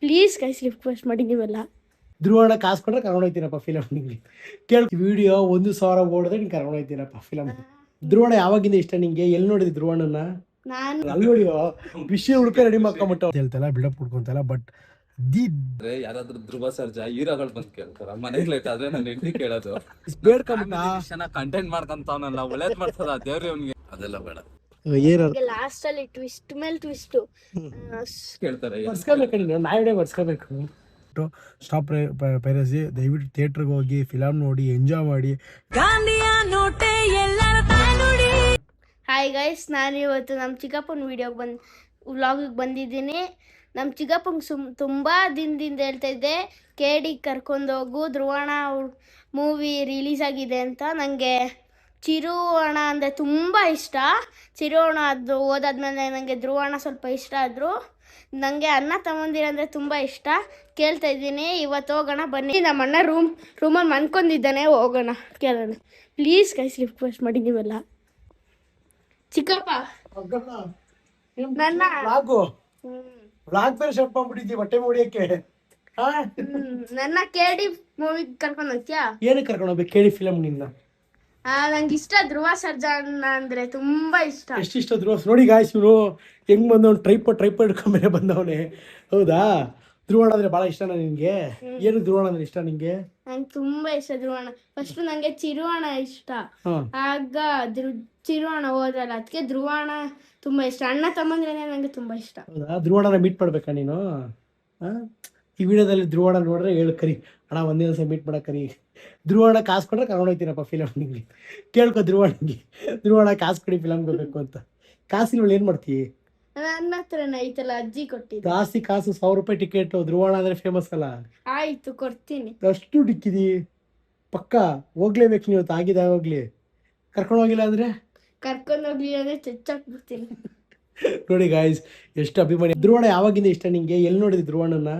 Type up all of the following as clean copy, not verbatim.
Please guys request ಮಾಡಿ ನೀವೆಲ್ಲ. ಧ್ರುವಣ್ಣ ಕಾಸು ಕೊಟ್ರೆ ಕರ್ಕೊಂಡು ಹೋಗ್ತೀನಪ್ಪ ಫಿಲಮ್. ನಿಂಗೆ ಕೇಳಿ ವಿಡಿಯೋ 1,000 ಓಡಿದ್ರೆ ನೀನು ಕರ್ಕೊಂಡು ಹೋಗ್ತೀನಪ್ಪ ಫಿಲಮ್. ಧ್ರುವಣ್ಣ ಯಾವಾಗಿಂದ ಇಷ್ಟ ನಿಂಗೆ? ಎಲ್ಲಿ ನೋಡಿದ್ರಿ ಧ್ರುವಣ್ಣನ? ನಾನು ಅಲ್ಲಿ ನೋಡಿಯೋ ವಿಷಯ ಹುಡುಕ ರೆಡಿ ಮಾಡ್ಕೊಂಬಿಟ್ಟು ಹೇಳ್ತಲ್ಲ, ಬಿಲ್ಡಪ್ ಕೊಡ್ಕೊಂತಲ್ಲ. ಬಟ್ ಯಾರಾದ್ರೂ ಧ್ರುವ ಸರ್ಜಾ ಹೀರೋಗಳು ಬಂದು ಕೇಳ್ತಾರ ಮನೇಲಿ ಲೇಟ್ ಆದ್ರೆ ನಾನು ಹೆಂಡತಿ ಕೇಳೋದು ಬೇಡ್ಕೊಂಬಿಟ್ಟ ಕಂಟೆಂಟ್ ಮಾಡ್ಕೊಂತವನಲ್ಲ ಒಳ್ಳೇದ್ ಮಾಡ್ತದ ದೇವ್ರಿ ಅವ್ನಿಗೆ. ಅದೆಲ್ಲ ಬೇಡ. ಏನಾರು ಲಾಸ್ಟ್ ಅಲ್ಲಿ ಟ್ವಿಸ್ಟ್ ಮೇಲೆ ಟ್ವಿಸ್ಟ್ ಕೇಳ್ತಾರೆ ಬರ್ಸ್ಕೋಬೇಕು, ನೀನು ನಾಯಿಡೆ ಬರ್ಸ್ಕೋಬೇಕು. Stop piracy. ದಯವಿಟ್ಟು ಥಿಯೇಟ್ರಿಗೆ ಹೋಗಿ ಫಿಲಮ್ ನೋಡಿ ಎಂಜಾಯ್ ಮಾಡಿ. ಹಾಯ್ ಗೈಸ್, ನಾನು ಇವತ್ತು ನಮ್ಮ ಚಿಕ್ಕಪ್ಪನ ವಿಡಿಯೋಗೆ ವ್ಲಾಗಿಗೆ ಬಂದಿದ್ದೀನಿ. ನಮ್ಮ ಚಿಕ್ಕಪ್ಪಂಗೆ ತುಂಬ ದಿನದಿಂದ ಹೇಳ್ತಾ ಇದ್ದೆ KD ಕರ್ಕೊಂಡೋಗು, ಧ್ರುವಣ ಮೂವಿ ರಿಲೀಸ್ ಆಗಿದೆ ಅಂತ. ನನಗೆ ಚಿರುವಣ ಅಂದರೆ ತುಂಬ ಇಷ್ಟ. ಚಿರುವಣ ಅದು ಓದಾದ್ಮೇಲೆ ನನಗೆ ಧ್ರುವಣ ಸ್ವಲ್ಪ ಇಷ್ಟ ಆದರು. ನನಗೆ ಅಣ್ಣ ತಮ್ಮಂದಿರಂದರೆ ತುಂಬ ಇಷ್ಟ. ಕೇಳ್ತಾ ಇದ್ದೀನಿ, ಇವತ್ತು ಹೋಗೋಣ ಬನ್ನಿ. ನಮ್ಮ ಅಣ್ಣ ರೂಮಲ್ಲಿ ಮನ್ಕೊಂಡಿದ್ದಾನೆ, ಹೋಗೋಣ ಕೇಳೋಣ. ಪ್ಲೀಸ್ ಗೈಸ್ ರಿಕ್ವೆಸ್ಟ್ ಮಾಡಿ ನೀವೆಲ್ಲ. ಚಿಕ್ಕಪ್ಪ ನನ್ನ ವ್ಲಾಗ್ ಬೇರೆ ಶರ್ಟ್ ಮಾಡ್ಬಿಟ್ಟಿದ್ದೀವಿ ಬಟ್ಟೆ ಮೂಡಿಯಕ್ಕೆ. ನನ್ನ KD ಮೂವಿಗೆ ಕರ್ಕೊಂಡು ಹೋಗ್ತೀಯಾ? ಏನಕ್ಕೆ ಕರ್ಕೊಂಡು ಹೋಗ್ಬೇಕು ಕೇಳಿ ಫಿಲಮ್ ನಿನ್ನ? ನಂಗೆ ಇಷ್ಟ ಧ್ರುವ ಸರ್ಜಾ ಅಂದ್ರೆ ತುಂಬಾ ಇಷ್ಟ. ಎಷ್ಟಿಷ್ಟ ಧ್ರುವ ನೋಡಿ ಗಾಯ್ಸ್. ಇವನು ಹೆಂಗ್ ಬಂದವನು ಟ್ರೈಪರ್ ಹಿಡ್ಕೊಂಡ್ಮೇಲೆ ಬಂದವನೇ. ಹೌದಾ? ಧ್ರುವಣ ಅಂದ್ರೆ ಬಹಳ ಇಷ್ಟನಾ ನಿನ್ಗೆ? ಏನು ಧ್ರುವಣ ಅಂದ್ರೆ ಇಷ್ಟ ನಿಂಗೆ? ನಂಗೆ ತುಂಬಾ ಇಷ್ಟ ಧ್ರುವಣ. ಫಸ್ಟ್ ನಂಗೆ ಚಿರುವಣ ಇಷ್ಟ, ಆಗ ಚಿರುವಣ ಹೋದ್ರಲ್ಲ ಅದಕ್ಕೆ ಧ್ರುವಣ ತುಂಬಾ ಇಷ್ಟ. ಅಣ್ಣ ತಮ್ಮಂದ್ರೇನೆ ನಂಗೆ ತುಂಬಾ ಇಷ್ಟ. ಹೌದಾ? ಧ್ರುವಣನ ಮೀಟ್ ಮಾಡ್ಬೇಕಾ ನೀನು? ಈ ವಿಡಿಯೋದಲ್ಲಿ ಧ್ರುವಣ ನೋಡ್ರೆ ಹೇಳು ಕರಿ ಅಣ್ಣ, ಒಂದೇ ದಿವಸ ಮೀಟ್ ಮಾಡಕ್ ಕರಿ. ಧ್ರುವಣ ಕಾಸು ಕೊಟ್ರೆ ಕರ್ಕೊಂಡು ಹೋಗ್ತೀನಪ್ಪ ಫಿಲಮ್. ನಿಂಗೆ ಕೇಳ್ಕೊ ಧ್ರುವಣಗೆ, ಧ್ರುವಣ ಕಾಸು ಕೊಡಿ ಫಿಲಮ್ಗೆ ಹೋಗ್ಬೇಕು ಅಂತ. ಕಾಸಿನ ಏನ್ ಮಾಡ್ತೀವಿ? ನನ್ನ ಹತ್ರನೇ ಐತಲ್ಲ, ಅಜ್ಜಿ ಕೊಟ್ಟಿದ್ದೆ. ಜಾಸ್ತಿ ಕಾಸು, 1,000 ರೂಪಾಯಿ ಟಿಕೆಟ್. ಧ್ರುವಣ ಅಂದ್ರೆ ಫೇಮಸ್ ಅಲ್ಲ? ಆಯ್ತು ಕೊಡ್ತೀನಿ. ಅಷ್ಟು ಡಿಕ್ಕಿದಿ ಪಕ್ಕ ಹೋಗ್ಲೇಬೇಕು ನೀವು. ಆಗಿದಾಗಲಿ ಕರ್ಕೊಂಡು ಹೋಗಿಲ್ಲ ಅಂದ್ರೆ ಕರ್ಕೊಂಡೋಗ್ಲಿ ಅಂದ್ರೆ ಚಚ್ಚಾಕ್ಬಿಡ್ತೀನಿ. ನೋಡಿ ಗಾಯ್ಸ್, ಎಷ್ಟು ಅಭಿಮಾನಿ. ಧ್ರುವಣ ಯಾವಾಗಿಂದ ಇಷ್ಟ ನಿಂಗೆ? ಎಲ್ಲಿ ನೋಡಿದ್ರಿ ಧ್ರುವಣನ?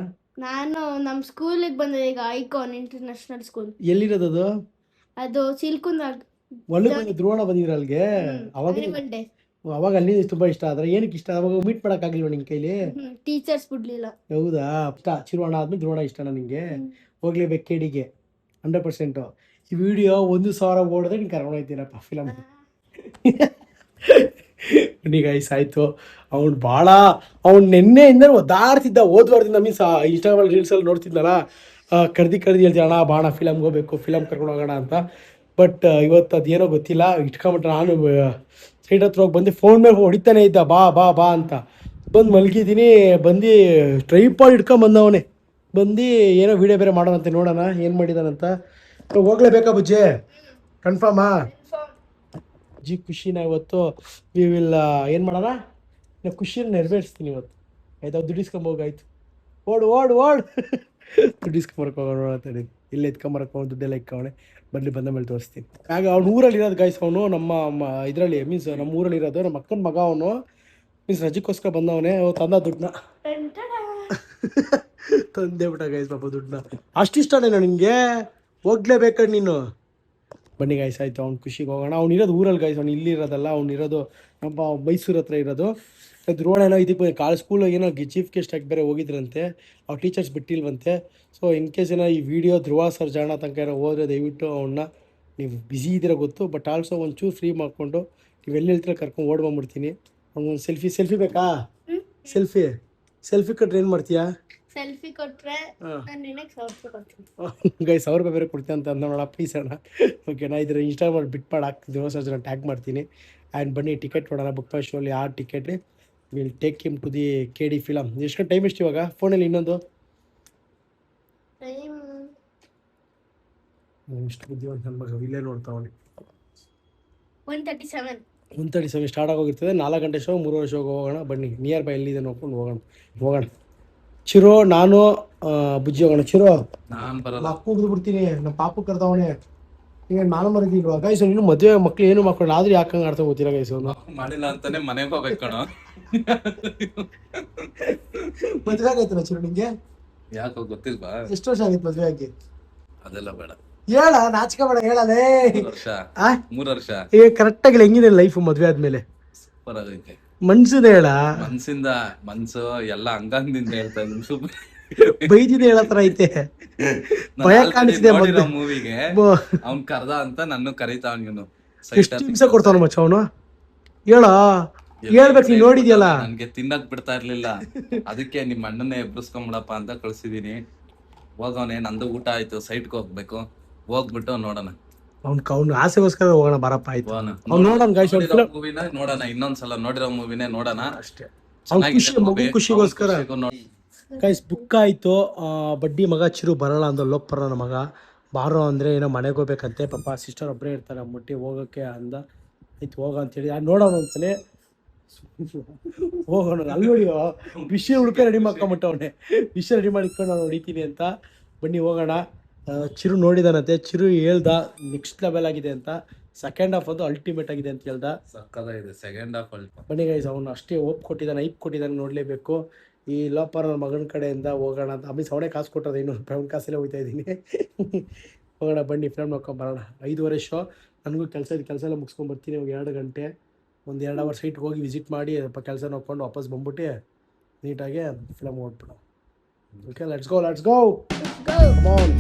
ನಾನು ನಮ್ಮ ಸ್ಕೂಲಿಗೆ ಬಂದೆ ಈಗ, ಐಕಾನ್ ಇಂಟರ್ನ್ಯಾಷನಲ್ ಸ್ಕೂಲ್. ಎಲ್ಲಿರೋದದು? ಅದು ಸಿಲ್ಕುಂದ ಒಳ್ಳೆ ಧ್ರುವಣ ಬಂದಿದ್ರ ಅಲ್ಲಿಗೆ? ಅವಾಗ ಅಲ್ಲಿ ತುಂಬಾ ಇಷ್ಟ. ಆದ್ರೆ ಏನಕ್ಕೆ ಇಷ್ಟ? ಅವಾಗ ಮೀಟ್ ಮಾಡಕ್ ಆಗಿಲ್ವ ನಿನ್ ಕೈಲಿ? ಟೀಚರ್ಸ್ ಬಿಡ್ಲಿಲ್ಲ. ಹೌದಾ? ಚಿರುವಣ ಆದ್ಮೇಲೆ ಧ್ರುವಣ ಇಷ್ಟನಾ ನಿಂಗೆ? ಹೋಗ್ಲೇಬೇಕು KDಗೆ 100%. ಈ ವಿಡಿಯೋ 1,000 ಓಡಿದ್ರೆ ನೀನು ಕರ್ಕೊಂಡು ಹೋಗ್ತೀನಪ್ಪ ಫಿಲಮ್. ಬನ್ನಿ ಗೈಸ್, ಆಯ್ತು. ಅವ್ನು ನಿನ್ನೆಯಿಂದ ಒದ್ದಾಡ್ತಿದ್ದ. ಓದ್ವಾರ್ದಿಂದ ಮೀನ್ಸ್ ಇನ್ಸ್ಟಾಗ್ರಾಮ್ ರೀಲ್ಸಲ್ಲಿ ನೋಡ್ತಿದ್ನಲ್ಲ, ಕರ್ದಿ ಹೇಳ್ತೀನಿ ಅಣ್ಣ ಬಾಣ ಫಿಲಮ್ಗೆ ಹೋಗ್ಬೇಕು, ಫಿಲಮ್ ಕರ್ಕೊಂಡು ಹೋಗೋಣ ಅಂತ. ಬಟ್ ಇವತ್ತು ಅದೇನೋ ಗೊತ್ತಿಲ್ಲ, ಇಟ್ಕೊಂಬಿಟ್ರೆ. ನಾನು ಸೈಡ್ ಹತ್ರ ಹೋಗಿ ಬಂದು ಫೋನ್ ಮೇಲೆ ಹೊಡಿತಾನೆ ಇದ್ದ, ಬಾ ಬಾ ಬಾ ಅಂತ. ಬಂದು ಮಲಗಿದ್ದೀನಿ. ಬಂದು ಟ್ರೈಪಾಡ್ ಹಿಡ್ಕೊಂಬಂದವನೇ. ಬಂದು ಏನೋ ವೀಡಿಯೋ ಬೇರೆ ಮಾಡೋಣಂತೆ, ನೋಡೋಣ ಏನು ಮಾಡಿದಾನಂತ. ಹೋಗ್ಲೇಬೇಕಾ ಬುಜ್ಜೆ? ಕನ್ಫರ್ಮಾ? ಅಜ್ಜಿ ಖುಷಿನ ಇವತ್ತು ವಿ ವಿಲ್ ಏನು ಮಾಡೋಣ, ನಾವು ಖುಷಿನ ನೆರವೇರಿಸ್ತೀನಿ ಇವತ್ತು. ಆಯ್ತು, ದುಡ್ಡಿಸ್ಕೊಂಬೋಗಾಯ್ತು. ಓಡು ದುಡ್ಡಿಸ್ಕೊಂಬರಕ್ಕೆ ಹೋಗೋಣ ನೋಡತ್ತೇಳಿ. ಇಲ್ಲೇ ಎತ್ಕೊಂಬರಕ್ಕೆ ಹೋಗಿ ದುಡ್ಡೆಲ್ಲ ಇಕ್ಕವಣೆ. ಬಂದ ಮೇಲೆ ತೋರಿಸ್ತೀನಿ. ಆಗ ಅವ್ನು ಊರಲ್ಲಿ ಇರೋದು ಗಾಯ್ಸ್. ಅವನು ನಮ್ಮ ಇದರಲ್ಲಿ ಮೀನ್ಸ್ ನಮ್ಮ ಊರಲ್ಲಿ ಇರೋದು. ನಮ್ಮ ಅಕ್ಕನ ಮಗ ಅವನು. ಮೀನ್ಸ್ ರಜಕ್ಕೋಸ್ಕರ ಬಂದವನೇ. ತಂದ ದುಡ್ಡನ್ನ ತಂದೆ ಬಿಟ್ಟ ಗಾಯ್ಸ್ ಪಾಪ ದುಡ್ಡನ್ನ. ಅಷ್ಟಿಷ್ಟನೇನೋ ನಿನಗೆ? ಹೋಗ್ಲೇಬೇಕಂಡು ನೀನು. ಬನ್ನಿ ಗಾಯ್ಸ್, ಆಯಿತು. ಅವ್ನು ಖುಷಿಗೆ ಹೋಗೋಣ. ಅವ್ನು ಇರೋದು ಊರಲ್ಲಿ ಗಾಯ್ಸ್. ಅವ್ನು ಇಲ್ಲಿ ಇರೋದಲ್ಲ, ಅವ್ನು ಇರೋದು ನಮ್ಮ ಮೈಸೂರು ಹತ್ರ ಇರೋದು. ಧ್ರುವಣ ಏನೋ ಇದಕ್ಕೆ ಸ್ಕೂಲಿಗೆ ಏನೋ ಚೀಫ್ ಗೆಸ್ಟ್ ಆಗಿ ಬೇರೆ ಹೋಗಿದ್ರಂತೆ. ಅವ್ರು ಟೀಚರ್ಸ್ ಬಿಟ್ಟಿಲ್ವಂತೆ. ಸೊ ಇನ್ ಕೇಸ್ ಏನೋ ಈ ವಿಡಿಯೋ ಧ್ರುವ ಸರ್ಜಾ ತನಕ ಏನೋ ಹೋದರೆ ದಯವಿಟ್ಟು ಅವನ್ನ, ನೀವು ಬ್ಯುಸಿ ಇದ್ದೀರ ಗೊತ್ತು, ಬಟ್ ಆಲ್ಸೋ ಒಂಚೂರು ಫ್ರೀ ಮಾಡಿಕೊಂಡು ನೀವು ಎಲ್ಲಿ ಹೇಳ್ತೀರ ಕರ್ಕೊಂಡು ಓಡ್ಬಂದ್ಬಿಡ್ತೀನಿ. ಅವ್ನಿಗೊಂದು ಸೆಲ್ಫಿ ಬೇಕಾ? ಸೆಲ್ಫಿ ಕೊಟ್ರೆ ಏನು ಮಾಡ್ತೀಯಾ? ಸೆಲ್ಫಿ ಕೊಟ್ರೆ ನಾನು ನಿನಗೆ 1,000 ರೂಪಾಯಿ ಕೊಡ್ತೀನಿ. ಗೈಸ್ 1,000 ರೂಪಾಯಿ ಬೇರೆ ಕೊಡ್ತೀನಿ ಅಂತ ಅಂದೋಣ. ಪ್ಲೀಸ್ ಅಣ್ಣ, ಓಕೆನಾ? ಇದ್ರ ಇನ್ಸ್ಟಾಗ್ರಾಮ್ ಬಿಟ್ ಮಾಡಿ ಹಾಕ್ತೀನಿ, ಧ್ರುವ ಸರ್ಜನ ಟ್ಯಾಗ್ ಮಾಡ್ತೀನಿ. ಆ್ಯಂಡ್ ಬನ್ನಿ ಟಿಕೆಟ್ ನೋಡೋಣ. ಬುಕ್ ಮೈ ಶೋಲ್ಲಿ ಆ ticket will take him to the KD film. ಎಷ್ಟು ಟೈಮ್ ಎಷ್ಟು ಇವಾಗ? ಫೋನಲ್ಲಿ ಇನ್ನೊಂದು ಇಷ್ಟು ಬುದ್ಧಿವಂತ ನನ್ನ ಮಗ ಇಲ್ಲೇ ನೋಡ್ತಾವನೆ. 1:37 ಸ್ಟಾರ್ಟ್ ಆಗೋಗಿರ್ತದೆ. 4 ಗಂಟೆ ಶೋ, 3:30 ಶೋಗೆ ಹೋಗೋಣ. ಬನ್ನಿ, ನಿಯರ್ ಬೈ ಎಲ್ಲಿದೆ ನೋಡ್ಕೊಂಡು ಹೋಗೋಣ. ಚಿರೋ, ನಾನು ಬುಜ್ಜಿ ಹೋಗೋಣ. ಚಿರೋ, ಅಪ್ಪು ಬಿಡ್ತೀನಿ. ನಮ್ಮ ಪಾಪು ಕರ್ದವಣೆ. ಈಗ ನಾನು ಮರದಿಲ್ವಾ ಗೈಸ್? ಇನ್ನು ಮದುವೆ ಮಕ್ಳು ಏನು ಮಕ್ಕಳು ಆದ್ರೆ ಯಾಕಂಗೆ ಆಡ್ತಾ ಗೊತ್ತಿಲ್ಲ ಗೈಸ್. ಅವನು ಮಾಡಿಲ್ಲ ಅಂತಾನೆ ಮನೆಗೆ ಹೋಗ್ಬೇಕು ಕಣ. ಮದುವೆ ಆಗೈತಲ್ಲ ಚಿರೋ ನಿಂಗೆ? ಯಾಕೋ ಗೊತ್ತಿಲ್ವಾ? ಎಷ್ಟು ವರ್ಷ ಆಗಿತ್ತು ಮದುವೆ ಆಗಿ? ಅದೆಲ್ಲ ಬೇಡ, ಹೇಳ. ನಾಚಿಕೆ ಬೇಡ, ಹೇಳಲೇ. 3 ವರ್ಷ. ಈಗ ಕರೆಕ್ಟ್ ಆಗಿ ಹೆಂಗಿದೆ ಲೈಫ್ ಮದುವೆ ಆದ್ಮೇಲೆ? ಸೂಪರ್ ಆಗೈತೆ. ಮನ್ಸಿಂದ ಹೇಳ. ಮನ್ಸು ಎಲ್ಲ ಅಂಗಾಂಗದಿಂದ ಹೇಳ್ತಾ ಇದ್ದೀನಿ. ಸೂಪರ್. ಬೈದಿದೆ ಹೇಳತ್ರ ಐತೆ. ಭಯ ಕಾಣಿಸಿದೆ ಮೊದ್ಲು. ಮೂವಿಗೆ ಅವ್ನ್ ಕರ್ದ ಅಂತ ನನ್ನ ಕರೀತಾ ಅವ್ನು. ಎಷ್ಟು ಹಿಂಸೆ ಕೊಡ್ತಾವ ಮಚ್ಚ ಅವನು, ಹೇಳ ಹೇಳ್ಬೇಕು. ನೀನ್ ನೋಡಿದ್ಯಲ್ಲ, ನನ್ಗೆ ತಿನ್ನಕ್ ಬಿಡ್ತಾ ಇರ್ಲಿಲ್ಲ, ಅದಕ್ಕೆ ನಿಮ್ಮ ಅಣ್ಣನ್ನೇ ಎಬ್ಬಿಸ್ಕೊಂಬಿಡಪ್ಪ ಅಂತ ಕಳ್ಸಿದೀನಿ. ಹೋಗವನೆ, ನಂದು ಊಟ ಆಯ್ತು, ಸೈಟ್ಗೆ ಹೋಗ್ಬೇಕು, ಹೋಗ್ಬಿಟ್ಟು ನೋಡೋಣ. ಅವ್ನು ಆಸೆಗೋಸ್ಕರ ಹೋಗೋಣ ಬರಪ್ಪ. ಆಯ್ತು ನೋಡೋಣ ಗೈಸ್, ಮೂವಿನ ನೋಡೋಣ, ಇನ್ನೊಂದ್ಸಲ ನೋಡಿರೋ ಮೂವಿನೇ ನೋಡೋಣ ಅಷ್ಟೇ. ಖುಷಿಗೋಸ್ಕರ ಗೈಸ್ ಬುಕ್ ಆಯ್ತು. ಬಡ್ಡಿ ಮಗ ಚಿರು ಬರಲ್ಲ ಅಂದ, ಲೋಪರ ನನ್ನ ಮಗ ಬಾರೋ ಅಂದ್ರೆ ಏನೋ ಮನೆಗೆ ಹೋಗ್ಬೇಕಂತೆ. ಪಾಪ ಸಿಸ್ಟರ್ ಒಬ್ಬರೇ ಇರ್ತಾರೆ, ಮುಟ್ಟಿ ಹೋಗೋಕ್ಕೆ ಅಂದ. ಆಯ್ತು ಹೋಗ ಅಂತೇಳಿ ನೋಡೋಣ ಒಂದ್ಸಲ, ಹೋಗೋಣ. ಅಲ್ಲಿ ನೋಡಿ ವಿಷಯ ಹುಡುಕ ರೆಡಿ ಮಾಡ್ಕೊಂಬಿಟ್ಟವನೆ, ವಿಷಯ ರೆಡಿ ಮಾಡಿ ಇಟ್ಕೊಂಡು ನಾನು ಹೊಡಿತೀನಿ ಅಂತ. ಬನ್ನಿ ಹೋಗೋಣ. ಚಿರು ನೋಡಿದಾನಂತೆ, ಚಿರು ಹೇಳ್ದ ನೆಕ್ಸ್ಟ್ ಲೆವೆಲ್ ಆಗಿದೆ ಅಂತ. ಸೆಕೆಂಡ್ ಹಾಫ್ ಅದು ಅಲ್ಟಿಮೇಟ್ ಆಗಿದೆ ಅಂತ ಹೇಳ್ದ. ಸಕ್ಕತ್ತಾಗಿದೆ ಸೆಕೆಂಡ್ ಹಾಫ್. ಬನ್ನಿ ಗೈಸ್, ಅವನು ಅಷ್ಟೇ ಹೋಪ್ ಕೊಟ್ಟಿದ್ದಾನೆ, ಐಪ್ ಕೊಟ್ಟಿದ್ದಾನೆ, ನೋಡಲೇಬೇಕು. ಈ ಲೋಪರ್ ನನ್ನ ಮಗನ ಕಡೆಯಿಂದ ಹೋಗೋಣ ಅಂತ. ಅಮ್ಮಿ ಅವನೇ ಕಾಸು ಕೊಟ್ಟದ, ಇನ್ನೊಂದು ಪೌಂಡ್ ಕಾಸಲ್ಲೇ ಹೋಗ್ತಾ ಇದ್ದೀನಿ. ಹೋಗೋಣ ಬನ್ನಿ, ಫಿಲ್ಮ್ ನೋಡ್ಕೊಂಬರೋಣ. 5:30 ಶೋ. ನನಗೂ ಕೆಲಸ ಎಲ್ಲ ಮುಗಿಸ್ಕೊಂಡು ಬರ್ತೀನಿ. 2 ಗಂಟೆ, ಒಂದು 2 ಅವರ್ ಸೈಟ್ಗೆ ಹೋಗಿ ವಿಸಿಟ್ ಮಾಡಿ ಕೆಲಸ ನೋಡ್ಕೊಂಡು ವಾಪಸ್ ಬಂದ್ಬಿಟ್ಟು ನೀಟಾಗಿ ಫಿಲಮ್ ಓದ್ಬಿಡೋ. Okay, let's go come on.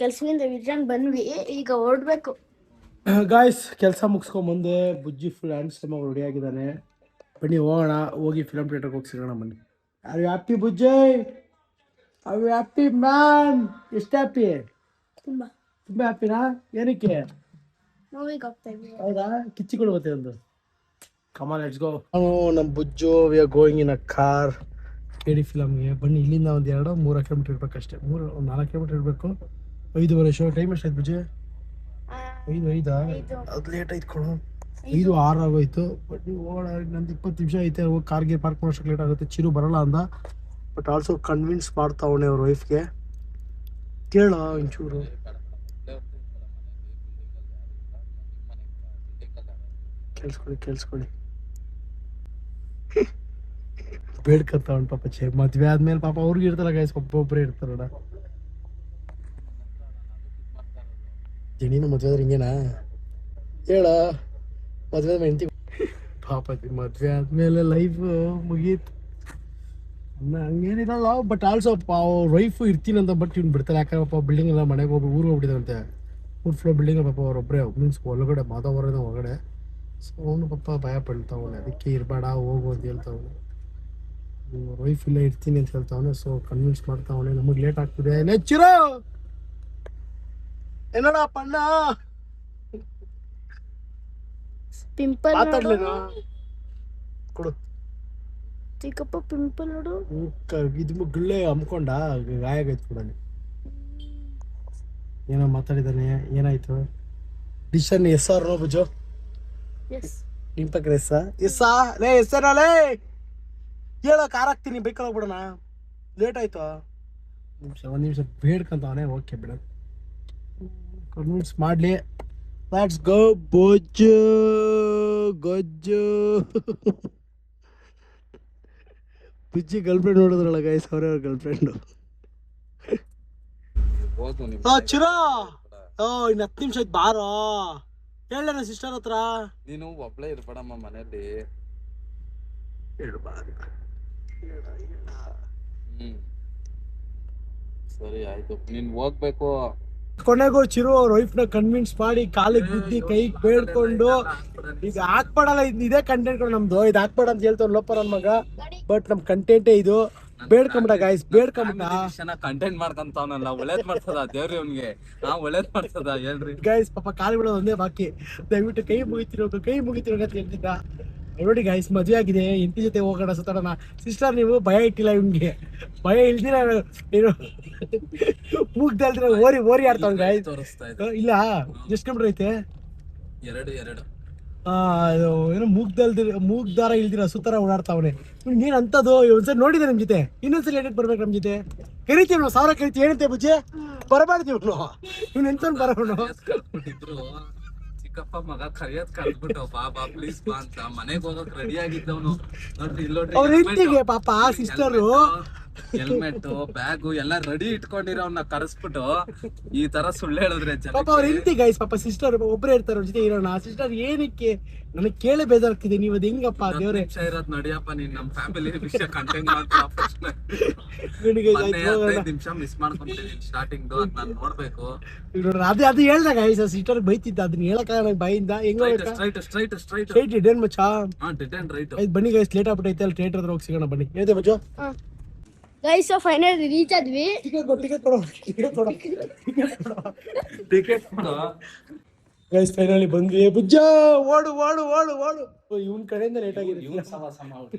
ಕೆಲ್ಸದಿಂದ ವಿಜನ್ ಬಂದ್ವಿ, ಈಗ ಹೊರಡ್ಬೇಕು. ಗಾಯ್ಸ್ ಕೆಲಸ ಮುಗಿಸ್ಕೊಂಬಂದೆ. ಬುಜ್ಜಿ ಫುಲ್ ಹ್ಯಾಂಡ್ಸಮ್ ಆಗಿ ರೆಡಿ ಆಗಿದ್ದಾನೆ. ಬನ್ನಿ ಹೋಗೋಣ, ಹೋಗಿ ಫಿಲಮ್ ಥಿಯೇಟರ್ಗೆ ಹೋಗಿ ಸಿಗೋಣ. ಬನ್ನಿ. Are you happy Bujji? Are you happy man? ಎಷ್ಟು ಹ್ಯಾಪಿ? ತುಂಬ ಹ್ಯಾಪಿನಾ? ಏನಕ್ಕೆ? ಮೂವಿಗೆ ಹೋಗ್ತಾ ಇದ್ವಿ. ಹೌದಾ? ಕಿಚ್ಚಿಗಳು ಗೊತ್ತೆ ಒಂದು. Come on let's go. ನಾವು ನಮ್ಮ Bujju we are going in a car ಕೇಳಿ ಫಿಲಮ್ಗೆ. ಬನ್ನಿ, ಇಲ್ಲಿಂದ ಒಂದು 2-3 ಕಿಲೋಮೀಟರ್ ಇರ್ಬೇಕಷ್ಟೇ. 4 ಕಿಲೋಮೀಟರ್ ಇರಬೇಕು. 5:30 ಶೋ. ಟೈಮ್ ಎಷ್ಟಾಯ್ತು ಬುಜ್ಜಿ? 5 ಅದು ಲೇಟ್ ಆಯ್ತು ಕಣೋ. 5:06 ಆಗೋಯ್ತು. ಬಟ್ ನೀವು ಹೋಗೋಣ, ನಂದು 20 ನಿಮಿಷ ಐತೆ. ಹೋಗಿ ಕಾರ್ಗೆ ಪಾರ್ಕ್ ಮಾಡೋಷ್ಟು ಲೇಟ್ ಆಗುತ್ತೆ. ಚಿರು ಬರಲ್ಲ ಅಂದ, ಬಟ್ ಆಲ್ಸೋ ಕನ್ವಿನ್ಸ್ ಮಾಡ್ತಾವಣೆ ಅವ್ರ ವೈಫ್ಗೆ. ಕೇಳ ಒಂಚೂರು. ಕೇಳಿಸ್ಕೊಳ್ಳಿ ಬೇಡ್ಕತ್ತವನ್ ಪಾಪ. ಮದ್ವೆ ಆದ್ಮೇಲೆ ಪಾಪ ಅವ್ರಿಗೆ ಇರ್ತಲ್ಲ ಗೈಸ್, ಒಬ್ಬೊಬ್ಬರೇ ಇರ್ತಾರಣ. ಜಣಿನ ಮದ್ವೆ ಆದ್ರೆ ಹಿಂಗೇನಾ ಹೇಳ? ಮದ್ವೆ ಹೆಂಡತಿ ಪಾಪ ಮದ್ವೆ ಆದ್ಮೇಲೆ ಲೈಫ್ ಮುಗೀತು. ಹಂಗೇನಿರಲ್ಲ, ಬಟ್ ಆಲ್ಸೋ ಅವ್ರ ವೈಫು ಇರ್ತೀನಿ ಅಂತ. ಬಟ್ ಇವ್ನು ಬಿಡ್ತಾರೆ, ಯಾಕಂದ್ರೆ ಪಾಪ ಬಿಲ್ಡಿಂಗ್ ಎಲ್ಲ ಮನೆಗೆ ಹೋಗಿ ಊರು ಹೋಗ್ಬಿಟ್ಟಿದಂತೆ. 4th ಫ್ಲೋರ್ ಬಿಲ್ಡಿಂಗ್ ಪಾಪ ಅವರೊಬ್ಬರೇ, ಮೀನ್ಸ್ ಒಳಗಡೆ ಮಾತಾವರದ ಒಳಗಡೆ. ಸೊ ಅವನು ಪಾಪ ಭಯ ಪಡ್ತಾವನೆ, ಅದಕ್ಕೆ ಇರಬೇಡ ಹೋಗು ಅಂತ ಹೇಳ್ತಾವನೆ. ವೈಫ್ ಇಲ್ಲ ಇರ್ತೀನಿ ಅಂತ ಹೇಳ್ತಾವನೆ. So convince ಮಾಡ್ತಾವನೆ. ನಮಗೆ ಲೇಟ್ ಆಗ್ತಿದೆ. ನೆಚ್ಚಿರೋ ಏನಡ ಪಣ್ಣ ಪಿಂಪಲ್ ಮಾತಾಡ್ಲೇನಾ? ಕೊಡು. ಚಿಕ್ಕಪ್ಪ ಪಿಂಪಲ್ ನೋಡು. ಇದು ಗುಳ್ಳೆ ಹಮ್ಕೊಂಡ ಗಾಯ ಆಗೈತೆ ಕೊಡಲಿ. ಏನೋ ಮಾತಾಡಿದಾನೆ, ಏನಾಯ್ತು? ಡಿಶನ್ ಎಸ್.ಆರ್ ನೋ ಬುಜೋ? ಎಸ್. ನಿಮ್ಮ ಪಕ್ಕ ಎಸ್ಸಾ? ಲೇ ಎಸ್ಸರಲೇ ಹೇಳೋ, ಕಾರ್ ಹಾಕ್ತೀನಿ, ಬೈಕಲ್ಲಿ ಹೋಗ್ಬಿಡೋಣ. ಲೇಟ್ ಆಯ್ತು. ಒಂದು ನಿಮಿಷ ಬೇಡ್ಕಂತವನೇ. ಓಕೆ ಬಿಡ, ಕನ್ವಿನ್ಸ್ ಮಾಡಲಿ. ಲೆಟ್ಸ್ ಗೋ ಬೊಜ್ಜು ಗೊಜ್ಜು. ಬುಜ್ಜಿ ಗರ್ಲ್ಫ್ರೆಂಡ್ ನೋಡಿದ್ರಲ್ಲ ಗೈಸ್, ಅವರೇ ಅವ್ರ ಗರ್ಲ್ಫ್ರೆಂಡು. ಚಿರೋ ಇನ್ನು 10 ನಿಮಿಷ ಆಯ್ತು, ಬಾರೋ. ಹೇಳ ಸಿಸ್ಟರ್ ಹತ್ರ. ನೀನು ಒಬ್ಳೆ ಇರ್ಬೇಡಮ್ಮ ಮನೇಲಿ. ಸರಿ ಆಯ್ತು, ನೀನ್ ಹೋಗ್ಬೇಕು. ಕೊನೆಗೂ ಚಿರು ಅವ್ರ ವೈಫ್ನ ಕನ್ವಿನ್ಸ್ ಮಾಡಿ ಕಾಲಿಗೆ ಬುದ್ಧಿ ಕೈಗೆ ಬೇಡ್ಕೊಂಡು, ಈಗ ಹಾಕ್ಬೇಡಲ್ಲ, ಇದೇ ಕಂಟೆಂಟ್ ನಮ್ದು, ಇದು ಹಾಕ್ಬೇಡ ಅಂತ ಹೇಳ್ತಾವ್ ಲೋಪರ್ ನನ್ ಮಗ. ಬಟ್ ನಮ್ ಕಂಟೆಂಟೇ ಇದು. ಬೇಡ್ಕೊಂಬಿಡ ಗಾಯ್ಸ್, ಬೇಡ್ಕೊಂಬಿಡ. ಕಂಟೆಂಟ್ ಮಾಡ್ಕೊಂತವನಲ್ಲ, ಒಳ್ಳೇದ್ ಮಾಡ್ತದ ದೇವ್ರಿ ಅವ್ನಿಗೆ. ಒಳ್ಳೇದ್ ಮಾಡ್ತದ ಹೇಳ್ರಿ ಗೈಸ್. ಪಾಪ ಕಾಲು ಬಿಡೋದು ಒಂದೇ ಬಾಕಿ. ದಯವಿಟ್ಟು ಕೈ ಮುಗಿತಿರೋದು ಅಂತ ಹೇಳ್ತಿದ್ದ. ನೋಡಿ ಗೈಸ್, ಮದುವೆ ಆಗಿದೆ, ಹೆಂಡತಿ ಜೊತೆ ಹೋಗೋಣ ಸುತ್ತಾಡೋಣ. ಸಿಸ್ಟರ್ ನೀವು ಭಯ ಇಟ್ಟಿಲ್ಲ ಇವ್ನಿಗೆ, ಭಯ ಇಲ್ದಿರ ಏನು ಮೂಗ್ದಲ್ದ್ರೆ ಓರಿ ಆಡ್ತಾವ್ ಗೈಸ್. ಇಲ್ಲ ಎಷ್ಟು ಕಿಲೋಮೀಟರ್ ಐತೆ? 2 ಏನೋ ಮೂಗ್ದಾರ ಇಲ್ದಿರ ಸುತ್ತಾರ ಓಡಾಡ್ತಾವನೆ. ನೀನ್ ಅಂತದ್ದು ಒಂದ್ಸರಿ ನೋಡಿದೆ ನಮ್ ಜೊತೆ, ಇನ್ನೊಂದ್ಸಲ ಏನಕ್ಕೆ ಬರ್ಬೇಕು ನಮ್ ಜೊತೆ? ಕರಿತೀವಿ ನಾವು, 1000 ಕರಿತೀವಿ. ಏನಂತೆ ಬುಜ್ಜೆ? ಬರಬಾರ್ದು ಇವ್ನು ಎಂತ ಬರೋಣ. ಚಿಕ್ಕಪ್ಪ ಮಗ ಕರಿಯೋದ್ ಕರ್ದ್ಬಿಟ್ಟು ಬಾ ಪ್ಲೀಸ್ ಬಾ ಅಂತ ಮನೆಗ್ ಹೋಗಕ್ ರೆಡಿ ಆಗಿದ್ದವನು ನೋಡ್ರಿ ಅವ್ರ ಹೆಂಡತಿಗೆ ಪಾಪ ಸಿಸ್ಟರು ಹೆಲ್ಮೆಟ್ ಬ್ಯಾಗು ಎಲ್ಲ ರೆಡಿ ಇಟ್ಕೊಂಡಿರೋನ್ನ ಕರೆಸ್ಬಿಟ್ಟು ಈ ತರ ಸುಳ್ಳು ಹೇಳಿದ್ರೆ ಪಾಪ ಅವ್ರ ಹೆಂಡತಿ ಗೈಸ್, ಪಾಪ ಸಿಸ್ಟರ್ ಒಬ್ಬರೇ ಇರ್ತಾರೆ ಅವ್ರ ಜೊತೆ ಇರೋಣ. ಸಿಸ್ಟರ್ ಏನಕ್ಕೆ ನನಗೆ ಕೇಳೇ ಬೇಜಾರಾಗ್ತಿದೆ, ನೀವು ಅದು ಹೆಂಗಪ್ಪ ದೇವ್ರೆ ಇರೋದ್ ನಡಿಯಪ್ಪ ನೀನ್ ನಮ್ ಫ್ಯಾಮಿಲಿ ವಿಷಯ ಕಂಟೆಂಟ್ ಮಾಡ್ತಾ ನಿಮಿಷ ಮಿಸ್ ಮಾಡ್ಕೊಂತೀನಿ ಸ್ಟಾರ್ಟಿಂಗ್ ನಾನ್ ನೋಡ್ಬೇಕು. ಅದೇ ಅದು ಹೇಳ್ದಾಗ ಗೈಸ್ ಸಿಸ್ಟರ್ ಬೈತಿದ್ದ, ಅದನ್ನ ಹೇಳಕ್ಕಾಗ ಬಾಯಿಂದ ಹೆಂಗ ಸ್ಟ್ರೈಟ್ ಇಡೇನ್ ಮಚ್ಚ. ಬನ್ನಿ ಗೈಸ್, ಲೇಟ್ ಆಗ್ಬಿಟ್ಟೈತೆ, ಅಲ್ಲಿ ಥಿಯೇಟರ್ ಹತ್ರ ಹೋಗಿ ಸಿಗೋಣ ಬನ್ನಿ. ಏನಿದೆ ಮಚ್ಚ? ಗೈಸ್ ಫೈನಲ್ ರೀಚ್ ಆದ್ವಿ. ಗೈಸ್ ಫೈನಲಿ ಬಂದ್ವಿ. ಬುಜ್ಜ ಓಡು ಓಡು ಓಡು ಓಡು. ಇವನ್ ಕಡೆಯಿಂದ ಲೇಟ್ ಆಗಿದೆ.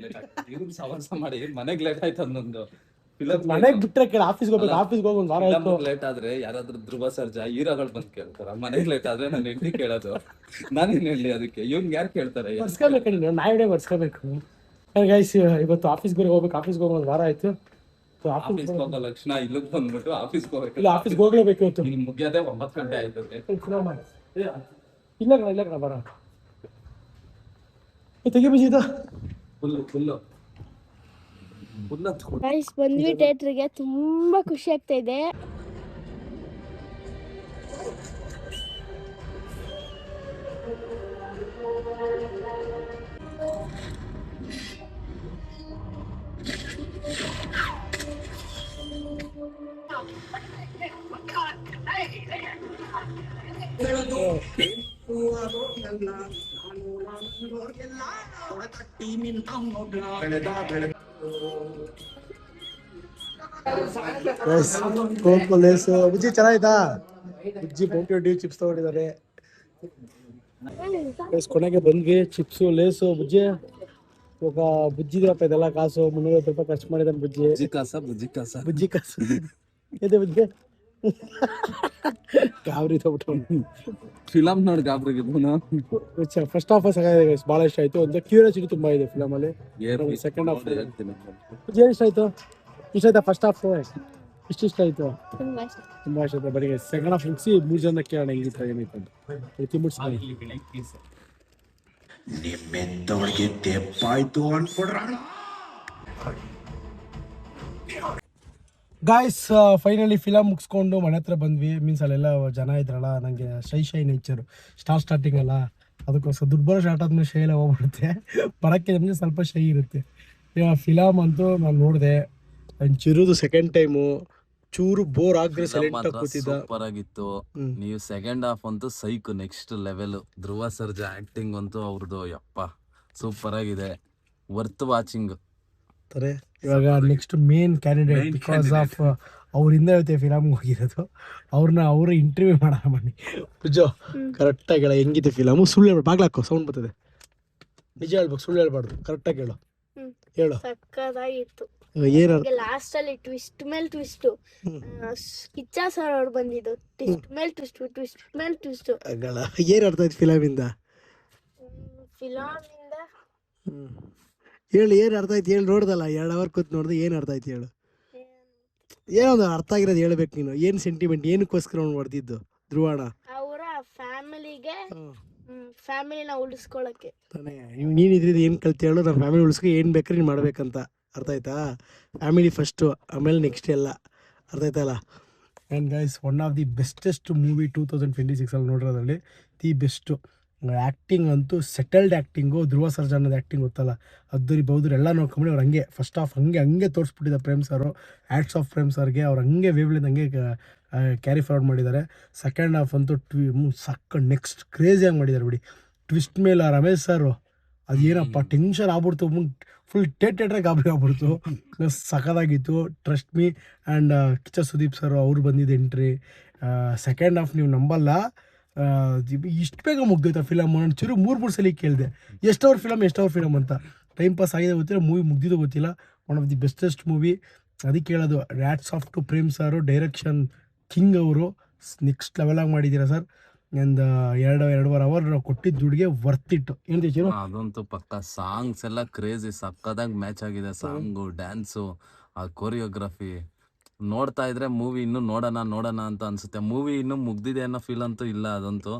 ಸವಾಸ ಮಾಡಿ ಮನೆಗ್ ಲೇಟ್ ಆಯ್ತು ಅನ್ನೊಂದು ಮನೆಗ್ ಬಿಟ್ರೆ ಕೇಳ, ಆಫೀಸ್ಗೆ ಹೋಗ್ಬೇಕು, ಆಫೀಸ್ಗೆ ಹೋಗಿ ಒಂದ್ ವಾರ ಆಯ್ತು. ಲೇಟ್ ಆದ್ರೆ ಯಾರಾದ್ರೂ ಧ್ರುವ ಸರ್ಜಾ ಹೀರೋಗಳು ಬಂದ್ ಕೇಳ್ತಾರ, ಮನೆಗ್ ಲೇಟ್ ಆದ್ರೆ ನಾನು ಹೆಂಡತಿ ಕೇಳೋದು, ನಾನೇನ್ ಹೇಳಿ ಅದಕ್ಕೆ ಇವ್ನ್ ಯಾರು ಕೇಳ್ತಾರೆ? ಬರ್ಸ್ಕೋಬೇಕು, ನೀನು ನಾಯಿಡೆ ಬರ್ಸ್ಕೋಬೇಕು. ಗೈಸ್ ಇವತ್ತು ಆಫೀಸ್ಗೆ ಹೋಗ್ಬೇಕು, ಆಫೀಸ್ಗೆ ಹೋಗಿ ಒಂದ್ ವಾರ ಆಯ್ತು. ಆಫೀಸ್ ಹೋಗೋ ಲಕ್ಷಣ ಇಲ್ಲಿಗೆ ಬಂದ್ಬಿಟ್ಟು ಆಫೀಸ್ಗೆ ಹೋಗ್ಬೇಕು. ಇಲ್ಲ ಆಫೀಸ್ಗೆ ಹೋಗ್ಲೇಬೇಕು ಇವತ್ತು. ಇಲ್ಲಿ ಮುಗಿಯೋದೇ 9 ಗಂಟೆ ಆಯ್ತು. ಇಲ್ಲ ಕಣ ಇಲ್ಲ ಕಣ ಬರ ತೆಗಿ ಬೀಜಿದ ಫುಲ್ಲು ಗೈಸ್ ಬಂದ್ವಿ ಥಿಯೇಟರ್ಗೆ, ತುಂಬಾ ಖುಷಿ ಆಗ್ತಾ ಇದೆ. ಬುಜ್ಜಿ ಚೆನ್ನಾಯ್ತಾ? ಬುಜ್ಜಿ ಬೌಂಟಿ ಡ್ಯೂ ಚಿಪ್ಸ್ ತಗೊಂಡಿದ್ದಾರೆ. ಕೊನೆಗೆ ಬಂದ್ವಿ, ಚಿಪ್ಸು ಲೇಸು. ಬುಜ್ಜಿ ಇವಾಗ ಬುಜ್ಜಿದಪ್ಪ ಇದೆಲ್ಲ ಕಾಸು 350 ರೂಪಾಯಿ ಖರ್ಚು ಮಾಡಿದಾನೆ ಬುಜ್ಜಿ. ಬುಜ್ಜಿ ಕಾಸು ಇದೆ ಬುಜ್ಜಿ. ಗಾಬರಿ ತಗೊಬಿಟ್ಟು ಫಿಲಮ್ ನೋಡಿ ಗಾಬರಿಗಿದ್ನು. ಫಸ್ಟ್ ಹಾಫ್ ಸಾಕಾಗಿದೆ, ಬಹಳ ಇಷ್ಟ ಆಯ್ತು. ಒಂದು ಕ್ಯೂರಿಯಾಸಿಟಿ ತುಂಬಾ ಇದೆ ಫಿಲಮ್ ಅಲ್ಲಿ. ಸೆಕೆಂಡ್ ಹಾಫ್ ಏನ್ ಇಷ್ಟ ಆಯ್ತು? ಇಷ್ಟ ಆಯ್ತಾ ಫಸ್ಟ್ ಹಾಫ್? ಇಷ್ಟ ಆಯ್ತು, ತುಂಬಾ ಇಷ್ಟ ಆಯ್ತು. ಬರೀ ಸೆಕೆಂಡ್ ಹಾಫ್ ಮುಗಿಸಿ 3 ಜನ ಕೇಳೋಣ ಹೆಂಗಿತ್ತು ಏನಾಯ್ತು ಅಂತ ನಿಮ್ಮೆಂತವಳಿಗೆ ತೆಪ್ಪಾಯ್ತು ಅನ್ಕೊಡ್ರ. ಗಾಯ್ಸ್ ಫೈನಲಿ ಫಿಲಮ್ ಮುಗಿಸ್ಕೊಂಡು ಮನೆ ಹತ್ರ ಬಂದ್ವಿ. ಮೀನ್ಸ್ ಅಲ್ಲೆಲ್ಲ ಜನ ಇದ್ರಲ್ಲ, ನನಗೆ ಶೈ ನೇಚರು ಸ್ಟಾರ್ಟಿಂಗ್ ಅಲ್ಲ, ಅದಕ್ಕೋಸ್ಕರ ದುಡ್ಡು ಬರೋ ಸ್ಟಾರ್ಟ್ ಆದ್ಮೇಲೆ ಶೈ ಎಲ್ಲ ಹೋಗ್ಬಿಡುತ್ತೆ. ಬರೋಕ್ಕೆ ನಮಗೆ ಸ್ವಲ್ಪ ಶೈ ಇರುತ್ತೆ. ಫಿಲಮ್ ಅಂತೂ ನಾನು ನೋಡಿದೆ, ಚಿರುದು ಸೆಕೆಂಡ್ ಟೈಮು, ಚೂರು ಬೋರ್ ಆಗಿದ್ರೆ ಸೈಲೆಂಟ್ ಆಗಿ ಕೂತಿದ್ದ. ಸೂಪರ್ ಆಗಿತ್ತು. ನೀವು ಸೆಕೆಂಡ್ ಹಾಫ್ ಅಂತೂ ಸೈಕ್ next level. Dhruva Sarja acting ಅಂತೂ ಅವ್ರದ್ದು ಯಪ್ಪ ಸೂಪರ್ ಆಗಿದೆ, ವರ್ತ್ ವಾಚಿಂಗ್. ಇವಾಗ next main candidate, because of ಅವರಿಂದ ಇವತ್ತೆ ಫಿಲಮ್ ಹೋಗಿರೋದು, ಅವ್ರ ಇಂಟರ್ವ್ಯೂ ಮಾಡೋಣ ಬನ್ನಿ. ಪೂಜೋ ಕರೆಕ್ಟಾಗಿ ಹೇಳ, ಹೆಂಗಿದೆ ಫಿಲಮು? ಸುಳ್ಳು ಹೇಳ್ಬೇಡ, ಬಾಗ್ಲಾಕೋ ಸೌಂಡ್ ಬರ್ತದೆ. ನಿಜ ಹೇಳ್ಬೇಕು, ಸುಳ್ಳು ಹೇಳ್ಬಾರ್ದು, ಕರೆಕ್ಟಾಗಿ ಹೇಳು. ಹೇಳು. ಸಕ್ಕದಾಗಿತ್ತು. ಲಾಸ್ಟ್ ಅಲ್ಲಿ ಟ್ವಿಸ್ಟ್ ಮೇಲ್ ಟ್ವಿಸ್ಟ್, ಕಿಚ್ಚ ಸರ್ ಅವ್ರು ಬಂದಿದ್ದು ಟ್ವಿಸ್ಟ್ ಮೇಲ್ ಟ್ವಿಸ್ಟ್, ಟ್ವಿಸ್ಟ್ ಮೇಲ್ ಟ್ವಿಸ್ಟ್. ಏನ್ ಅರ್ಥ ಆಯ್ತು ಫಿಲಮಿಂದ? ಹೇಳಿ ಏನ್ ಅರ್ಥ ಆಯ್ತು ಹೇಳಿ. ನೋಡ್ದಲ್ಲ 2 ಅವರ್ ಕೂತ್ ನೋಡ್ದೆ, ಏನ್ ಅರ್ಥ ಆಯ್ತು ಹೇಳು. ಏನೊಂದು ಅರ್ಥ ಆಗಿರೋದು ಹೇಳ್ಬೇಕು ನೀನು. ಏನ್ ಸೆಂಟಿಮೆಂಟ್, ಏನಕ್ಕೋಸ್ಕರ ಅವ್ನು ಹೊಡೆದಿದ್ದು ಧ್ರುವಣ? ಅವರ ಫ್ಯಾಮಿಲಿನ ಉಳಿಸ್ಕೊಳಕ್ಕೆ. ನೀನ್ ಇದ್ರಿಂದ ಏನ್ ಕಲ್ತಿ ಹೇಳು? ನಮ್ಮ ಫ್ಯಾಮಿಲಿ ಉಳಿಸ್ಕೊ, ಏನ್ ಬೇಕಾದ್ರೆ ನೀನ್ ಮಾಡ್ಬೇಕಂತ. ಅರ್ಥ ಆಯ್ತಾ? ಫ್ಯಾಮಿಲಿ ಫಸ್ಟು, ಆಮೇಲೆ ನೆಕ್ಸ್ಟ್ ಎಲ್ಲ. ಅರ್ಥ ಆಯ್ತಲ್ಲ? And guys, one of the bestest movie 2026 ಅಲ್ಲಿ ನೋಡಿರೋದ್ರಲ್ಲಿ ದಿ ಬೆಸ್ಟು. ಆ್ಯಕ್ಟಿಂಗ್ ಅಂತೂ ಸೆಟಲ್ಡ್ ಆ್ಯಕ್ಟಿಂಗು. ಧ್ರುವ ಸರ್ಜಾ ಅನ್ನೋದು ಆ್ಯಕ್ಟಿಂಗ್ ಗೊತ್ತಲ್ಲ, ಅದ್ದೂರಿ ಬೌದ್ರಿ ಎಲ್ಲ ನೋಡ್ಕೊಂಬಿಡಿ. ಅವ್ರು ಹಂಗೆ ಫಸ್ಟ್ ಹಾಫ್ ಹಂಗೆ ತೋರಿಸ್ಬಿಟ್ಟಿದ್ದ ಪ್ರೇಮ್ ಸರು. ಆ್ಯಕ್ಟ್ಸ್ ಆಫ್ ಪ್ರೇಮ್ ಸರ್ಗೆ, ಅವ್ರು ಹಂಗೆ ವೇವ್ಲಿಂದ ಹಂಗೆ ಕ್ಯಾರಿ ಫಾರ್ವರ್ಡ್ ಮಾಡಿದ್ದಾರೆ. ಸೆಕೆಂಡ್ ಹಾಫ್ ಅಂತೂ ನೆಕ್ಸ್ಟ್ ಕ್ರೇಜಿಯಾಗಿ ಮಾಡಿದ್ದಾರೆ ಬಿಡಿ. ಟ್ವಿಸ್ಟ್ ಮೇಲೆ ರಮೇಶ್ ಸರು ಅದೇನಪ್ಪ ಟೆನ್ಷನ್ ಆಗ್ಬಿಡ್ತು, ಫುಲ್ ಥಿಯೇಟ್ರಾಗ ಗಾಬರಿ ಆಗ್ಬಿಡ್ತು. ಸಖತ್ತಾಗಿತ್ತು, trust me. And Kichcha Sudeep sir ಅವ್ರು ಬಂದಿದ್ದು ಎಂಟ್ರಿ. ಸೆಕೆಂಡ್ ಹಾಫ್ ನೀವು ನಂಬಲ್ಲ, ಇಷ್ಟು ಬೇಗ ಮುಗ್ದೈತೆ ಫಿಲಮ್. ನಾನು ಚೂರು 3 ಸಲ ಕೇಳಿದೆ ಎಷ್ಟವ್ರ ಫಿಲಮ್ ಅಂತ. ಟೈಮ್ ಪಾಸ್ ಆಗಿದೆ ಗೊತ್ತಿಲ್ಲ, ಮೂವಿ ಮುಗ್ದಿದ್ದು ಗೊತ್ತಿಲ್ಲ. One of the bestest movie, ಅದಕ್ಕೆ ಹೇಳೋದು ರ್ಯಾಟ್ಸ್ ಆಫ್ ಟು ಪ್ರೇಮ್ ಸಾರು. ಡೈರೆಕ್ಷನ್ ಕಿಂಗ್ ಅವರು, ನೆಕ್ಸ್ಟ್ ಲೆವೆಲಾಗಿ ಮಾಡಿದ್ದೀರಾ ಸರ್. ಒಂದು 2.5 ಅವರ್ ನಾವು ಕೊಟ್ಟಿದ್ದ ದುಡ್ಡಿಗೆ ವರ್ತ್ ಇಟ್ಟು. ಏನು ಅದಂತೂ ಪಕ್ಕ. ಸಾಂಗ್ಸ್ ಎಲ್ಲ ಕ್ರೇಜಿ, ಸಕ್ಕದಾಗಿ ಮ್ಯಾಚ್ ಆಗಿದೆ. ಸಾಂಗು, ಡ್ಯಾನ್ಸು, ಆ ಕೊರಿಯೋಗ್ರಫಿ ನೋಡ್ತಾ ಇದ್ರೆ ಮೂವಿ ಇನ್ನೂ ನೋಡೋಣ ಅಂತ ಅನ್ಸುತ್ತೆ. ಮೂವಿ ಇನ್ನೂ ಮುಗ್ದಿದೆ ಅನ್ನೋ ಫೀಲ್ ಅಂತೂ ಇಲ್ಲ. ಅದಂತೂ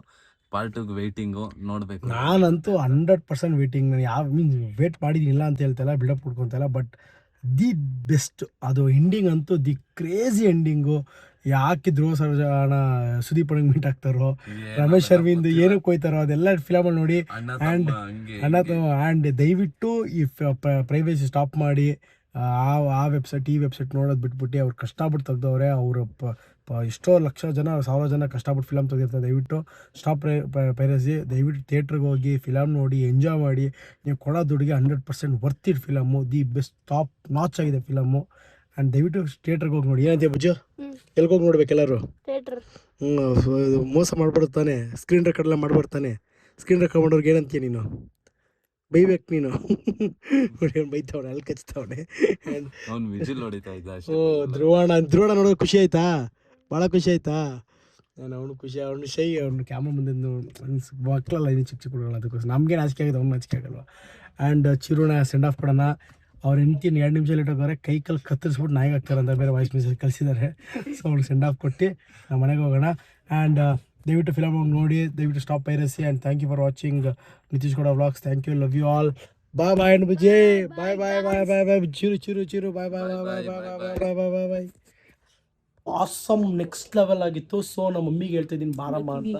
ಪಾರ್ಟ್ 2 ವೇಟಿಂಗು ನೋಡ್ಬೇಕು. ನಾನಂತೂ 100% ವೇಟಿಂಗ್. ನಾನು ಯಾವ ಮೀನ್ಸ್ ವೇಟ್ ಮಾಡಿದ್ದೀನಿಲ್ಲ ಅಂತ ಹೇಳ್ತಲ್ಲ, ಬಿಲ್ಡಪ್ ಕೊಡ್ಕೊತಲ್ಲ, ಬಟ್ ದಿ ಬೆಸ್ಟ್ ಅದು ಎಂಡಿಂಗ್ ಅಂತೂ ದಿ ಕ್ರೇಜಿ ಎಂಡಿಂಗು. ಯಾಕೆ ಧ್ರುವ ಸರ್ಜಾನ ಸುದೀಪ್ ಅಣ್ಣಂಗೆ ಮೀಟ್ ಆಗ್ತಾರೋ, ರಮೇಶ್ ಅರವಿಂದ್ ಏನಕ್ಕೆ ಹೋಯ್ತಾರೋ, ಅದೆಲ್ಲ ಫಿಲಮಲ್ಲಿ ನೋಡಿ. ಆ್ಯಂಡ್ ದಯವಿಟ್ಟು ಈ ಪ್ರೈವೇಸಿ ಸ್ಟಾಪ್ ಮಾಡಿ ಆ ವೆಬ್ಸೈಟ್ ಈ ವೆಬ್ಸೈಟ್ ನೋಡೋದು ಬಿಟ್ಬಿಟ್ಟು ಅವ್ರು ಕಷ್ಟಪಟ್ಟು ತೆಗ್ದವ್ರೆ. ಅವರು ಎಷ್ಟೋ ಲಕ್ಷ ಜನ 1000 ಜನ ಕಷ್ಟಪಟ್ಟು ಫಿಲಮ್ ತೆಗೆದಿರ್ತಾರೆ. ದಯವಿಟ್ಟು ಸ್ಟಾಪ್ ಪೈರಸಿ. ದಯವಿಟ್ಟು ಥಿಯೇಟ್ರಿಗೆ ಹೋಗಿ ಫಿಲಮ್ ನೋಡಿ ಎಂಜಾಯ್ ಮಾಡಿ. ನೀವು ಕೊಡೋ ದುಡ್ಡಿಗೆ 100% worth it film. The best top notch ಆಗಿದೆ ಫಿಲಮು. ಆ್ಯಂಡ್ ದಯವಿಟ್ಟು ಥಿಯೇಟ್ರಿಗೆ ಹೋಗಿ ನೋಡಿ. ಏನಂತೀಯ ಬುಜ್ಜು? ಎಲ್ಗೋಗಿ ನೋಡ್ಬೇಕು ಎಲ್ಲರೂ? ಥಿಯೇಟ್ರ್. ಮೋಸ ಮಾಡ್ಬಾರ್ತಾನೆ, ಸ್ಕ್ರೀನ್ ರೆಕಾರ್ಡ್ ಎಲ್ಲ ಮಾಡ್ಬಾರ್ತಾನೆ. ಸ್ಕ್ರೀನ್ ರೆಕಾರ್ಡ್ ಮಾಡೋರ್ಗೆ ಏನಂತೀಯ ನೀನು? ಬೈಬೇಕು ನೀನು. ನೋಡಿ ಅವ್ನು ಬೈತಾವನೆ, ಅಲ್ಲಿ ಕಚ್ತಾವನೆ. ಅವ್ನು ವಿಜಿಲ್ ಹೊಡಿತಾ ಇದ್ದ ಅಷ್ಟೇ. ಧ್ರುವಣ ನೋಡೋದು ಖುಷಿ ಆಯ್ತಾ? ಭಾಳ ಖುಷಿ ಆಯ್ತಾ? ನಾನು ಅವನು ಖುಷಿ, ಅವನು ಶೈ, ಅವ್ನು ಕ್ಯಾಮ್ರಾ ಮುಂದೆ ಮಕ್ಕಳಲ್ಲ ಇನ್ನು ಚಿಕ್ಕ ಚಿಕ್ಕ ಹುಡುಗರು, ಅದಕ್ಕೋಸ್ಕರ ನಮಗೇನು ನಾಚಿಕೆ ಆಗಿದೆ, ಅವ್ನು ನಾಚಿಕೆ ಆಗಲ್ವ. ಆ್ಯಂಡ್ ಚಿರುಣ ಸೆಂಡ್ ಆಫ್ ಕೊಡೋಣ. ಅವ್ರು ಹೆಂಡ್ತಿನ 2 ನಿಮಿಷ ಲೇಟ್ ಹೋಗೋರೆ, ಕೈ ಕತ್ತರಿಸ್ಬಿಟ್ಟು ನಾಯಿಗೆ ಹಾಕ್ತಾರಂತ ಬೇರೆ ವಾಯ್ಸ್ ಮೆಸೇಜ್ ಕಳಿಸಿದ್ದಾರೆ. ಸೊ ಅವ್ಳು ಸೆಂಡ್ ಆಫ್ ಕೊಟ್ಟು ನಾವು ಮನೆಗೆ ಹೋಗೋಣ. ಆ್ಯಂಡ್ ದಯವಿಟ್ಟು ಫಿಲಮ್ ಹೋಗಿ ನೋಡಿ. ದಯವಿಟ್ಟು stop piracy. And thank you for watching Nitish Gowda vlogs. Thank you, love you all. Bye bye and Bujji. Bye bye bye bye bye. Chiru bye bye bye bye bye bye bye bye bye bye. Awesome next level ಆಗಿತ್ತು. So ನಮ್ಮ ಮಮ್ಮಿಗೆ ಹೇಳ್ತಾ ಇದ್ದೀನಿ ಬಾರಮ್ಮ ಅಂತ.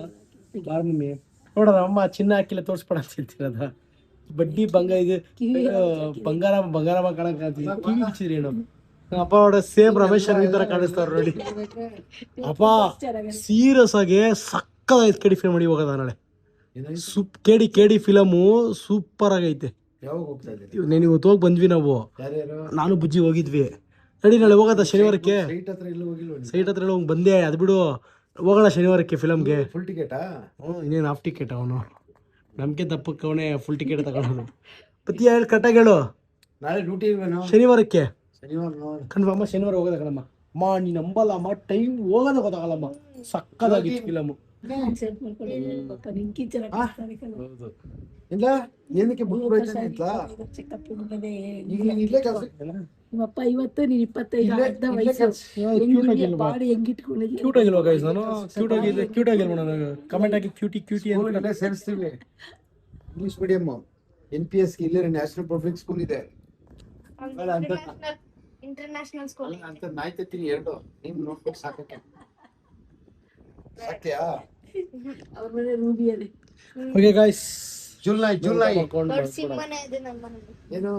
ಬಾರ mummy. ನೋಡೋಣ ಅಮ್ಮ ಚಿನ್ನ ಹಾಕಿಲ್ಲ ತೋರಿಸ್ಬೇಡ ಅಂತ ಹೇಳ್ತಿರೋದ. ಬಡ್ಡಿ ಇದು ಬಂಗಾರ ಕಾಣಕ್ಕಾಗ್ತಿದೆ. ಕಿವಿ ಬಿಚ್ಚಿದ್ರಿ ಏನು? ಅಪ್ಪ ನೋಡ ಸೇಮ್ ರಮೇಶ್ ಅರವಿಂದ್ ಥರ ಕಾಣಿಸ್ತಾರ ನೋಡಿ. ಅಪ್ಪ ಸೀರಿಯಸ್ ಆಗಿ ಸಕ್ಕದಾಯ್ತು. ಕೇಡಿ ಫಿಲ್ಮ್ ಮಾಡಿ ಹೋಗೋದ ನಾಳೆ. ಕೇಡಿ ಫಿಲಮು ಸೂಪರ್ ಆಗೈತೆ. ನೀನು ಇವತ್ತು ಹೋಗಿ ಬಂದ್ವಿ ನಾವು, ನಾನು ಬುಜ್ಜಿ ಹೋಗಿದ್ವಿ. ನಡಿ ನಾಳೆ ಹೋಗೋದ ಶನಿವಾರಕ್ಕೆ. ಸೈಟ್ ಹತ್ರ ಹೋಗಿ ಬಂದೆ. ಅದು ಬಿಡು, ಹೋಗೋಣ ಶನಿವಾರಕ್ಕೆ ಫಿಲಮ್ಗೆ. ಫುಲ್ ಟಿಕೆಟಾ? ಇನ್ನೇನು ಹಾಫ್ ಟಿಕೆಟ್. ಅವನು ನಮ್ಗೆ ತಪ್ಪಕ್ಕೆ ಅವನೇ ಫುಲ್ ಟಿಕೆಟ್ ತಗೊಳ್ಳೋದು. ಪತಿಯ ಹೇಳಿ ಕರೆಕ್ಟಾಗಿ ಹೇಳು. ನಾಳೆ ಡ್ಯೂಟಿ ಇಲ್ವೇನೋ? ಶನಿವಾರಕ್ಕೆ. ಶನಿವಾರ ಕಣ್ವಮ್ಮ ಶನಿವಾರ ಹೋಗೋದ ಕಣಮ್ಮ. ಅಮ್ಮ ನೀನು ನಂಬಲ್ಲ ಅಮ್ಮ, ಟೈಮ್ ಹೋಗೋದ ಗೊತ್ತಾಗಲ್ಲಮ್ಮ. ಸಕ್ಕದಾಗಿತ್ತು ಫಿಲಮು. ಇಲ್ಲ ಏನಕ್ಕೆ ಇವತ್ತು ನೀನು 25 ಅರ್ಧ ವಯಸ್ಸು ಬಾಡಿ ಹೆಂಗಿಟ್ಕೊಂಡಿದ್ದೆ. ಕ್ಯೂಟ್ ಆಗಿಲ್ವಾ ಗೈಸ್? ನಾನು ಕ್ಯೂಟ್ ಆಗಿಲ್ವ? ನಾನು ಕಮೆಂಟ್ ಹಾಕಿ ಕ್ಯೂಟಿ ಅಂತ ಸೇರಿಸ್ತೀವಿ. ಇಂಗ್ಲಿಷ್ ಮೀಡಿಯಂ NPS ಇಲ್ಲೇ ನ್ಯಾಷನಲ್ ಪಬ್ಲಿಕ್ ಸ್ಕೂಲ್ ಇದೆ. ಇಂಟರ್ನ್ಯಾಷನಲ್ ಸ್ಕೂಲ್ ಅಂತ ನಾಯಿ ತತ್ತೀನಿ 2 ನೀನು ನೋಡ್ಕೊಂಡು ಸಾಕಕ್ಕೆ ಸಾಕ್ಯಾ? ಅವ್ರ ಮನೆ ರೂಬಿಯಲ್ಲಿ. ಓಕೆ ಗೈಸ್, ಜುಲೈ ದೊಡ್ಡ ಸಿಂಹನೇ ಇದೆ ನಮ್ಮ ಮನೆಯಲ್ಲಿ. ಏನು